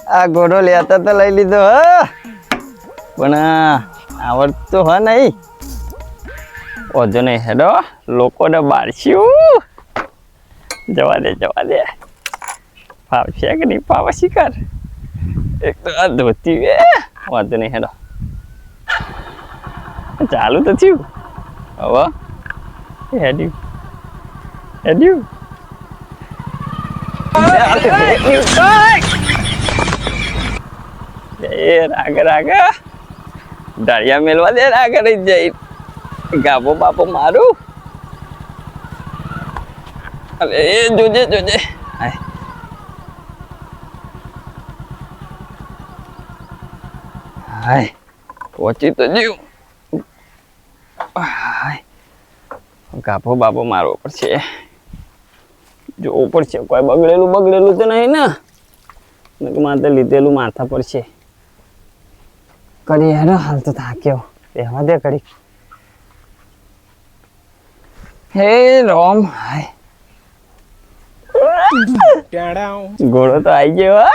આ ઘોડો લેતા તો લઈ લીધો હ, પણ આવડતો હ નહીં. ઓજો નહીં હેડો, લોકોને બાળશું. જવા દે ફાવશે કે નહીં ફાવે શિકાર. એક તો આ ધોતી વે વાંધો નહીં હેડો. ચાલુ તો થયું હવે હેડ્યું રાગ ડાળિયા મેલવા દે રાગ રહી જાય. ગાબો બાપો મારું. અરે જોજે હાય પહોંચી તો જ્યું. ગાભો બાપો મારવો પડશે, જોવું પડશે કોઈ બગડેલું તો નહીં ને. મારે લીધેલું માથા પડશે. કરી હેડો, હાલ તો થાક્યો. રહેવા દે કરી. હે રોમ, હાય ઘોડો તો આવી ગયો.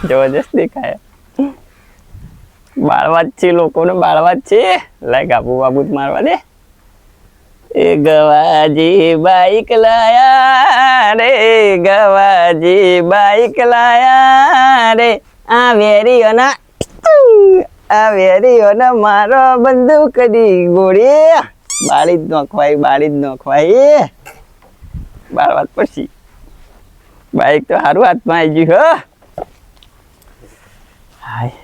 જબરજસ્ત દેખાય. બાળવા જ છે, લોકોને બાળવા જ છે. લાય ગાબુ બાબુ મારવા દે. એ ગવાજી બાઈક લાયા રે, ગવાજી બાઈક લાયા રે. આ વેરીઓના મારો બંદૂક દી ગોળી. બાળી જ નોખવાય. બાળવા જ પછી બાઈક તો સારું હાથમાં આવી ગયું. હાય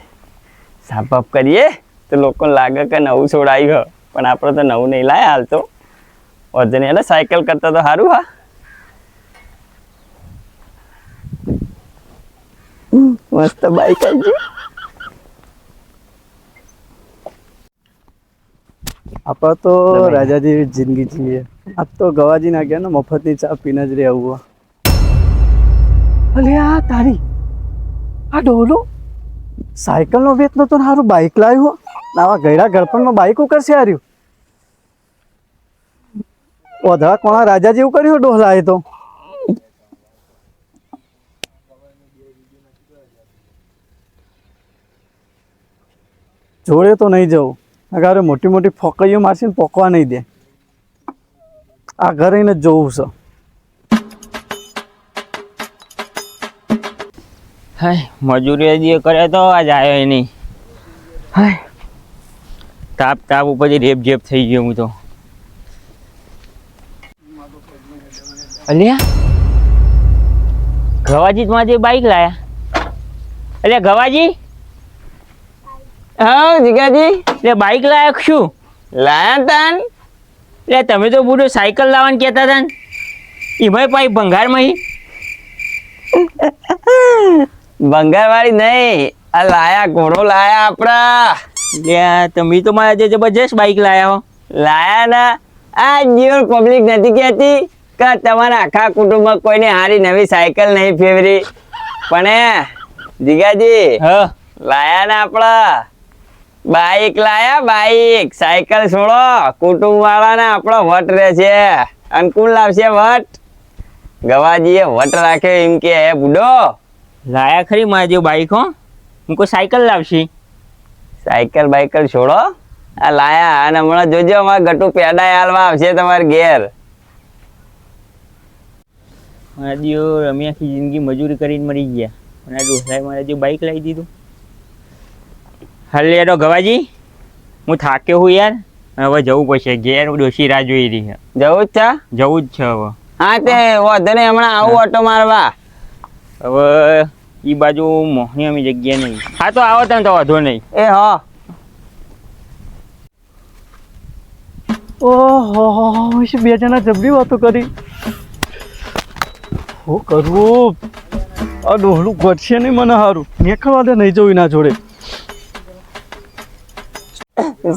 સાપ કરીએ તો લોકો લાગે કે નવું છોડાયું. પણ આપણે તો નવું નહીં લાયા હાલ તો. વજન એટલે સાયકલ કરતા તો સારું. હા મસ્ત બાઈક આવી ગયું. આપણે તો રાજા જેવી જિંદગી જીએ. આજ તો ગવાજી ના ગયા ને મફતની ચા પીને જ રે આવું. અલે આ તારી આ ડોલો સાયકલ નો વેચ નતો ને સારું બાઈક લાવ્યું. આવા ગયડા ગળપણમાં બાઈક કરશે હાર્યું. ઓધા કોણા રાજા જેવું કર્યું ડોહલા એ તો. જોડે તો નહીં જવું. અગારે મોટી મોટી ફોકઈઓ મારશે ને પોકવા નહીં દે. આ ઘરે જ જોવું છે. હાય મજૂરી જે કરે તો આજ આવ્યો નહીં. હાય તાપ ઉપરથી રેપ થઈ ગયો હું તો. અલ્યા ગવાજી તમારે બાઈક લાયા? અલ્યા ગવાજી. હા જીગાજી. એટલે બાઈક લાયા શું લાયા તાન? એટલે તમે તો બુડો સાયકલ લાવવાનું કહેતા હતા ને. એમાંય પાઈ ભંગારમાં ભંગાર વાળી નહીં, આ લાયા ઘોડો લાયા આપડા. તમે તો મારા જે જબરજસ્ત બાઈક લાયા હો. લાયા ના આ જીવન પબ્લિક નથી કહેતી કે તમારા આખા કુટુંબમાં કોઈને હારી નવી સાયકલ નહીં ફેવરી. પણ જીગાજી લાયા ના આપડા બાઈક લાયા. બાઈક સાયકલ છોડો, કુટુંબ વાળા ને આપડો વટ રહે છે. અનુકૂળ લાવશે વટ. ગવાજીએ વટ રાખ્યો એમ કે હે બુડો. લાયા ખરી મારા જેવું બાઈક હો. હું કોઈ સાયકલ લાવશી. સાયકલ બાઈકલ છોડો, આ લાયા. અને હમણાં જોજો અમારા ગટુ પેડા હાલવા આવશે તમારે ઘેર. મારા દિયો અમે આખી જિંદગી મજૂરી કરીને મરી ગયા. અને આ ડોસાએ મારા જેવું બાઈક લાવી દીધું. હાલ યાર ગવાજી, હું થાક્યો હું યાર. હવે જવું પડશે ઘેર. ડોસી રાહ જોઈ રહી છે. જવું જ છે? જવું જ છે હવે. હા તે વધે ને હમણાં આવું ઓટો મારવા. હવે ઈ બાજુ મોહની અમે જગ્યા નહીં. હા તો આવો તમે તો વાંધો નહીં. એ હા. ઓહો બે જણા જબરી વાતો કરી. શું કરવું? આ ડોહલું ઘટશે નહીં મને સારું. નીકળવા દે, નહીં જવું એના જોડે.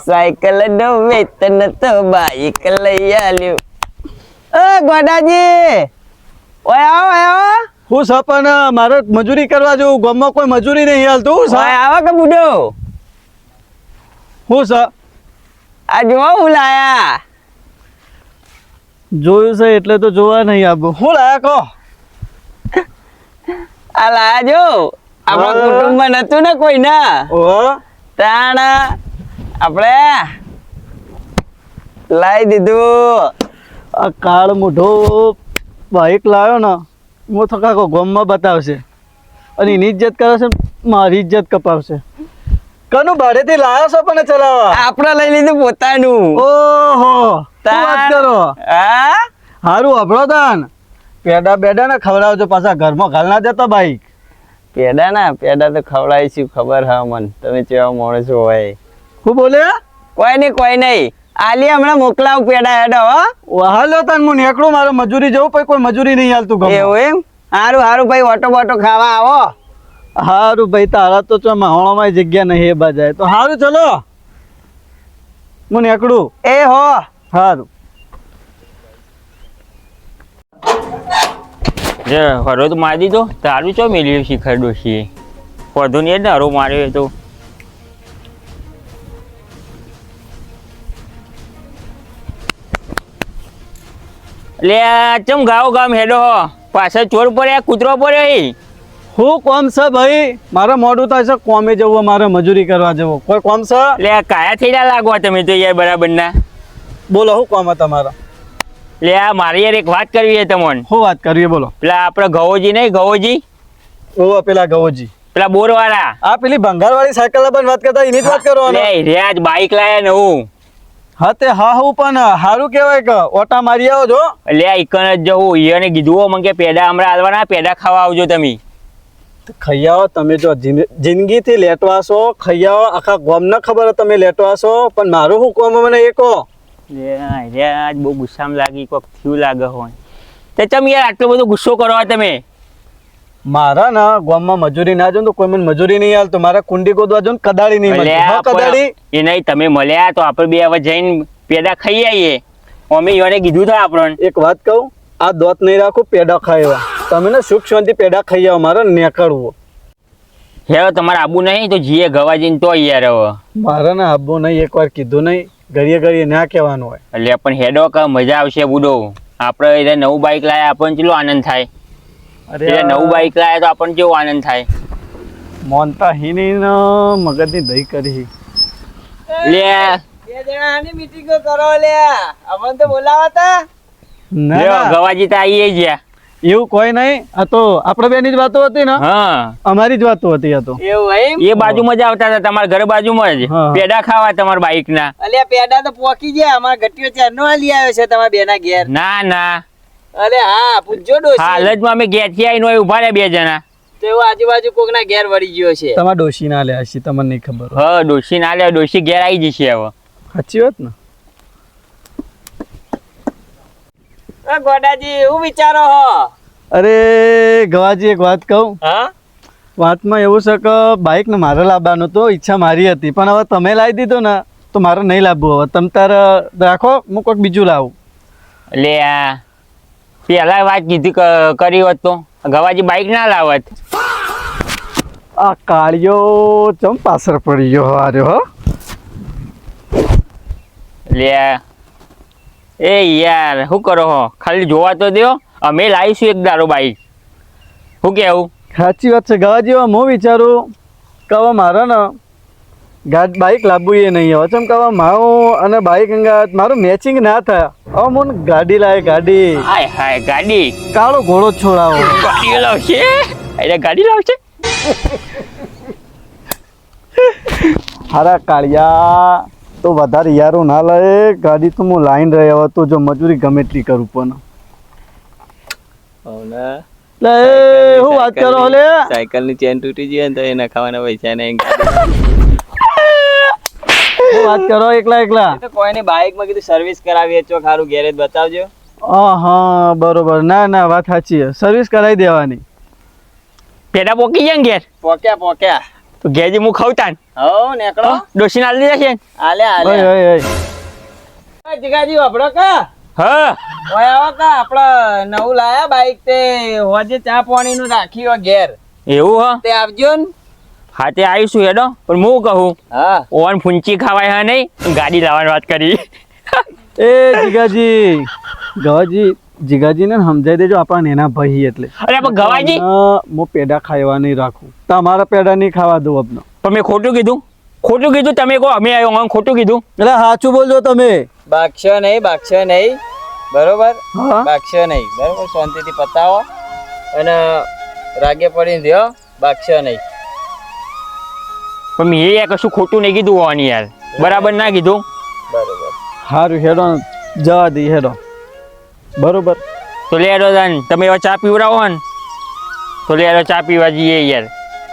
સાયકલ નો વેતન તો બાઈક લઈ આલ્યું. ગોડાજી ઓય આવો. હું સપન મારે મજૂરી કરવા જવું. ગામમાં કોઈ મજૂરી નહીં હાલતું. આવો કે બુડો. હું સ આ જોવા હું લાયા. જોયું છે એટલે તો જોવા નહીં આવું. હું લાયા કહો. આ લાયા જો આપણા હા. કુટુંબમાં નતું ને કોઈ ના ઓહો તાણ આપણે લાવી દીધું. આ કાળ મોઢો બાઈક લાવ્યો ને હું તો કાકો ગોમમાં બતાવશે અને એની ઇજ્જત કરે છે મારી ઇજ્જત કપાવશે. કનું ભાડેથી લાવ્યો છો પણ ચલાવવા? આપણે લઈ લીધું પોતાનું. ઓહો શું વાત કરો? હા હારું અભળો તાન પેડા બેડા ને ખવડાવજો પાછા ઘરમાં ઘાલ ના જતો બાઈક. પેડા તો ખવડાવીશું ખબર હા મન તમે કેવા માણસો હોય. શું બોલે? કોઈ નહીં આલી હમણાં મોકલાવું પેડા હેડો હો. હાલો તાન હું નીકળું મારે મજૂરી જવું પછી કોઈ મજૂરી નહીં હાલતું ગમે. એવું એમ હારું હારું ભાઈ ઓટો બોટો ખાવા આવો. હારું ભાઈ તારા તો ચો માહોણામાં જગ્યા નહીં એ બાજાય તો હારું ચલો હું નીકળું. એ હો હારું જે હરો તો મારી દીધો તારું ચો મેલ્યું શિખર ડોશીએ વધુ નહીં ને હરો માર્યો તો લે ચમ ગાવ ગામ હેડો હો પાછળ ચોર પડ્યા કૂતરો પડ્યો હું કોમ છે ભાઈ મારે મોડું થાય છે કોમે જવું મારે મજૂરી કરવા જવું કોઈ કોમ છે? લે કાયા થઈ ના લાગવા તમે તો યાર બરાબર ના બોલો શું કોમ તમારા? લે આ મારે યાર એક વાત કરવી છે તમને. શું વાત કરવી બોલો. પેલા આપણે ગવોજી નહીં ગવોજી ઓ પેલા ગવોજી પેલા બોર વાળા આ પેલી ભંગારવાળી સાયકલ બંધ વાત કરતા એની જ વાત કરવાનો. લે રે આજ બાઈક લાયા નવું. હા તે હા હું પણ હારું કહેવાય કે ઓટા મારી આવો છો. લે ઈકન જ જવું ઈયોને કીધું હો મને કે પેડા હમણાં હાલવાના પેડા ખાવા આવજો તમે. ખાઈ આવો તમે જો જિંદગીથી લેટવા છો ખાઈ આવો આખા ગામને ખબર તમે લેટવા છો પણ મારું શું કોમ મને એ કહો. લે આજ બહુ ગુસ્સામાં લાગી કોક થયું લાગે હોય તે ચમ યાર આટલો બધો ગુસ્સો કરો તમે. મારા ના ગામમાં મજૂરી ના જો તો કોઈ મને મજૂરી નહીં હાલતો મારા કુંડી ગોદવા જો કદાળી નહીં મળતી. હા કદાળી એ નહીં તમે મળ્યા તો આપણે બે હવે જઈને પેડા ખાઈ આવીએ. અમે ઈયોને કીધું था આપણને. એક વાત કહું આ દોત નહીં રાખું પેડા ખાવા તમે ને સુખ શાંતિ પેડા ખાઈ આવો મારે નીકળવું. હેરો તમારે આબુ નહીં તો જીએ ગવા જઈને તો યાર હવે મારે ને આબુ નહીં એકવાર કીધું નહીં ઘડીએ ઘડીએ ના કહેવાનું હોય. એટલે પણ હેડો કે મજા આવશે બુડો. આપણે એટલે નવું બાઈક લાયા આપણને કેટલો આનંદ થાય. એટલે નવું બાઈક લાયા તો આપણને કેવો આનંદ થાય. મોનતા હિની મગજની દહી કરી લે બે જણાની મીટિંગો કરો લે અમને તો બોલાવતા. ના લ્યો, ના, ગવાજી તો આવીએ ગયા. એવું કોઈ નહીં આ તો આપણે બેની જ વાતો હતી ને હા અમારી જ વાતો હતી આ તો. એવું એમ એ બાજુમાં જ આવતા હતા તમારા ઘર બાજુમાં જ હા. પેડા ખાવા તમારા બાઈક ના. અલ્યા પેડા તો પોકી ગયા અમારા ગટ્ટીઓ ચારનો હાલી આવ્યો છે તમારા બેના ઘેર. ના ના અરે હા પૂછજો ડોશી. હાલ જ અમે ઘેરથી આવીને ઉભા રહ્યા બે જણા. તો એવો આજુબાજુ કોકના ઘેર વળી ગયો છે. તમારા ડોશી ના લે હશે તમને નહીં ખબર હોય. હ ડોશી ના લે ડોશી ઘેર આવી જશે હવે. સાચી વાત ને. ગોડાજી એવું વિચારો હો? અરે ગવાજી એક વાત કહું. હા વાતમાં એવું છે કે બાઇક ને મારે લાવવાનું તો ઈચ્છા મારી હતી પણ હવે તમે લાવી દીધું ને તો મારે નહીં લાવવું. હવે તમે તારે રાખો હું કોઈક બીજું લાવું. એટલે આ પેલા વાત કીધી કરી હોત તો ગવાજી બાઈક ના લાવત. આ કાળિયો ચમ પાછળ પડી ગયો હાર્યો હો. એટલે એ યાર શું કરો હો ખાલી જોવા તો દો અમે લાવીશું એક દારો બાઈક. શું કેવું? સાચી વાત છે ગવાજી. હવે હું વિચારું કે હવે મારે ને બાઇક લાવવું એ નહીં હવે ચમ કે હવે મારું અને બાઇક અંગાત મારું મેચિંગ ના થાય. હવે મને ગાડી લાવે ગાડી હાય હાય ગાડી કાળો ઘોડો જ છોડાવો. ગાડી લાવશે એટલે ગાડી લાવશે. હારા કાળિયા તો વધારે યારું ના લે ગાડી તો હું લાઈન રહ્યો હવે તો જો મજૂરી ગમે એટલી કરું પણ લે હું વાત કરો લે. સાયકલ ની ચેન તૂટી ગઈ તો એના ખાવાના પૈસા નહીં. હું વાત કરો એકલા એકલા. તો કોઈની બાઇક માં કીધું સર્વિસ કરાવી ચોક સારું ગેરેજ બતાવજો. હા બરોબર. ના ના વાત સાચી છે સર્વિસ કરાવી દેવાની. પેડા પોકી જાય ને ઘેર પોક્યા તો ઘેરજી હું ખાવતા ને હો નેકળો ડોશી ના લીધા છે ને? આલે ઓય ઓય ઓય. જીગાજી વાપરો કા હા ઓય આવો કા આપડા નવું લાયા બાઈક તે હોજે ચા પાણી નું રાખ્યું ઘેર એવું હા તે આવજો ને. હા તે આવીશું હેડો પણ હું કહું હા ઓન ફૂંચી ખાવાય હા નહીં ગાડી લાવવાની વાત કરી. એ જીગાજી ગવાજી જીગાજીને સમજાઈ દેજો આપણા એના ભાઈ એટલે અરે પણ ગવાજી હું પેડા ખાવા નહીં રાખું તમારા પેડા નહીં ખાવા દઉં આપનો પણ મેં ખોટું કીધું તમે કહો અમે આવ્યો હું ખોટું કીધું એટલે સાચું બોલજો તમે બાગશો નહીં બરોબર હા બાગશો નહીં બરોબર શાંતિથી પતાવો અને રાગે પડીને રહ્યો બાગશો નહીં પણ મેં યાર કશું ખોટું નહીં કીધું હોવાની યાર બરાબર ના કીધું બરોબર સારું હેડો જવા દઈ હેડો બરોબર તો લે હેડો તાન તમે એવા ચા પીવડાવો ને તો લે હેડો ચા પીવા જઈએ યાર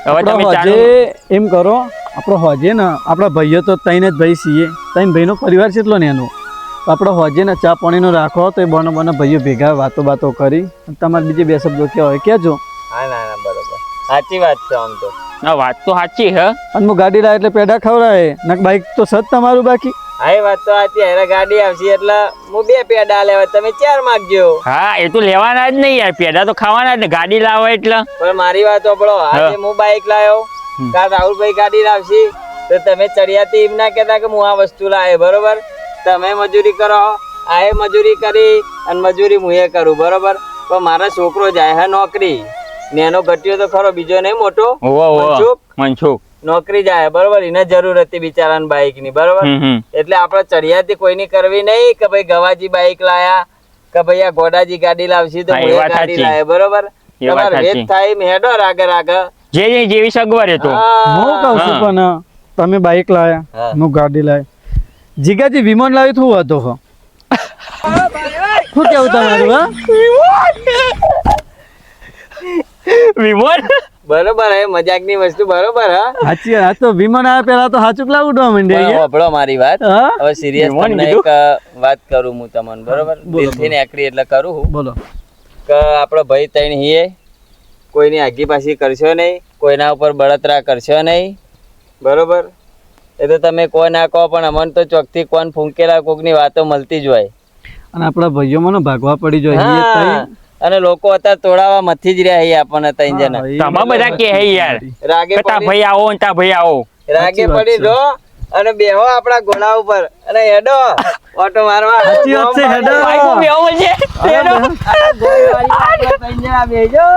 હવે તમે આપણો ચાલુ હોજે એમ કરો આપણો હોજે ને આપણા ભાઈઓ તો ત્રણ જ ભાઈ છીએ ત્રણ ભાઈનો પરિવાર છે એટલો ને એનો આપણો હોજે ને ચા પાણીનો રાખો તો એ બનો ભાઈઓ ભેગા વાતો કરી અને તમારે બીજી બે શબ્દો કહેવા હોય કહેજો હા ના બરોબર સાચી વાત છે આમ તો હા વાત તો સાચી હે અને હું ગાડી લાવે એટલે પેડા ખવડાવે ને બાઈક તો સત તમારું બાકી હા એ વાત તો સાચી હવે ગાડી આવશે એટલે હું 2 પેડા લેવા તમે 4 માંગજો હા એ તો લેવાના જ નહીં યાર પેડા તો ખાવાના જ ને ગાડી લાવો એટલે પણ મારી વાત સાંભળો આજે હું બાઈક લાવ્યો કાલ રાહુલભાઈ ગાડી લાવશે તો તમે ચડિયાતી એમ ના કહેતા કે હું આ વસ્તુ લાવે બરોબર તમે મજૂરી કરો આ મજૂરી કરી અને મજૂરી હું એ કરું બરોબર પણ મારા છોકરો જાય હે નોકરી ને એનો ઘટ્યો તો ખરો બીજો નહીં મોટો મનસુખ નોકરી જાય બરોબર એને જરૂર હતી બિચારાને બાઈક ની બરોબર એટલે આપણે ચડિયાતી કોઈની કરવી નહીં કે ભાઈ ગવાજી બાઈક લાયા કે ભાઈ આ ઘોડાજી ગાડી લાવશે તો હા, એ હું વાત ગાડી સાચી. લાવે બરોબર એ વાત તમારે સાચી. વેત થાય એમ હેડો રાગે જેવી સગવડ હતો હું કહું છું હા. પણ તમે બાઈક લાયા હા. હું ગાડી લાવી જીગાજી વિમાન લાવી શું હતો હો શું કેવું તમારું હા વિમોન બરોબર હે મજાકની વસ્તુ બરોબર હા સાચી વાત તો વિમાન આવ્યા પેલા તો સાચું પેલા ઉડવા પણ માંડ્યા સાંભળો મારી વાત હા હવે સિરિયસ વિમોન તમને કીધું? એક વાત કરું હું તમને બરોબર બોલો, દિલથી નેકડી એટલે કરું હું બોલો કે આપણો ભાઈ તૈણ હીએ કોઈની આગી પાછી કરશો નહીં કોઈના ઉપર બળતરા કરશો નહીં બરોબર એ તો તમે કોઈ ના કહો પણ અમને તો ચોકથી કોણ ફૂંકેલા કોકની વાતો મળતી જ હોય અને આપણા ભાઈઓ મને ભાગવા પડી જોઈએ હા, અને લોકો અત્યારે તોડાવા મથી જ રહ્યા છે આપણને ત્રણ જણા તમામ બધા કે હે યાર રાગે કે તા પડી ભાઈ આવો ને તા ભાઈ આવો રાગે સાચી વાત પડી છે. જો અને બેહો આપણા ઘોડા ઉપર અને હેડો ઓટો મારવા સાચી વાત છે, હેડો. ભાઈ બેહો છે અરે હેડો. બે- આ ગોળવાળી આપણા ત્રણ જણા બેહજો